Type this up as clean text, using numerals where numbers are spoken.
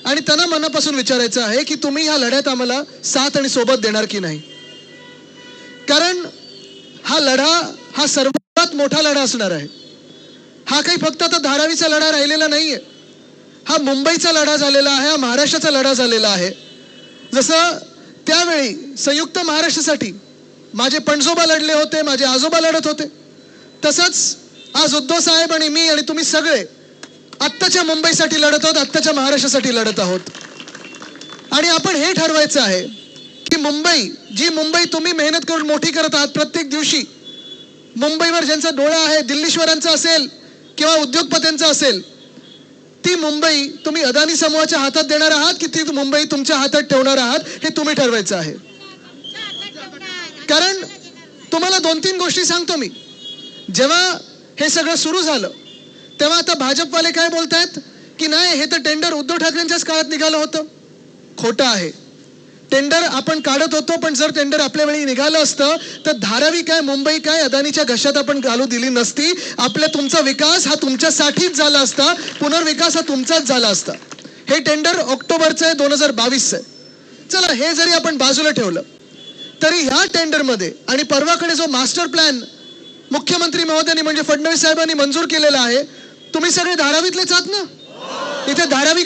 आणि त्यांना मनापासून विचारायचं आहे की तुम्ही ह्या लढ्यात आम्हाला साथ आणि सोबत देणार की नाही. कारण हा लढा हा सर्वात मोठा लढा असणार आहे. हा काही फक्त आता धारावीचा लढा राहिलेला नाहीये. हा मुंबईचा लढा झालेला आहे, हा महाराष्ट्राचा लढा झालेला आहे. जसं त्यावेळी संयुक्त महाराष्ट्रासाठी माझे पणजोबा लढले होते, माझे आजोबा लढत होते, तसंच आज उद्धव साहेब आणि मी आणि तुम्ही सगळे आत्ताच्या मुंबईसाठी लढत आहोत, आत्ताच्या महाराष्ट्रासाठी लढत आहोत. आणि आपण हे ठरवायचं आहे की मुंबई, जी मुंबई तुम्ही मेहनत करून मोठी करत आहात प्रत्येक दिवशी, मुंबईवर ज्यांचा डोळा आहे, दिल्लीश्वरांचा असेल किंवा उद्योगपत्यांचा असेल, ती मुंबई तुम्ही अदानी समूहाच्या हातात देणार आहात की ती मुंबई तुमच्या हातात ठेवणार आहात, हे तुम्ही ठरवायचं आहे. कारण तुम्हाला 2-3 गोष्टी सांगतो मी. जेव्हा हे सगळं सुरू झालं तेव्हा आता भाजपवाले काय बोलतायत की नाही, हे तर टेंडर उद्धव ठाकरेंच्याच काळात निघालं होतं. खोटं आहे. टेंडर आपण काढत होतो, पण जर टेंडर आपल्या वेळी निघालं असतं तर धारावी काय, मुंबई काय, अदानीच्या घशात आपण घालू दिली नसती. तुमचा विकास हा तुमच्यासाठीच झाला असता, पुनर्विकास हा तुमचाच झाला असता. हे टेंडर ऑक्टोबरचं आहे, 2022चं आहे. चला, हे जरी आपण बाजूला ठेवलं तरी ह्या टेंडरमध्ये आणि परवाकडे जो मास्टर प्लॅन मुख्यमंत्री महोदयांनी म्हणजे फडणवीस साहेबांनी मंजूर केलेला आहे, तुम्ही सगळे धारावीतलेच आहात ना. इथे धारावी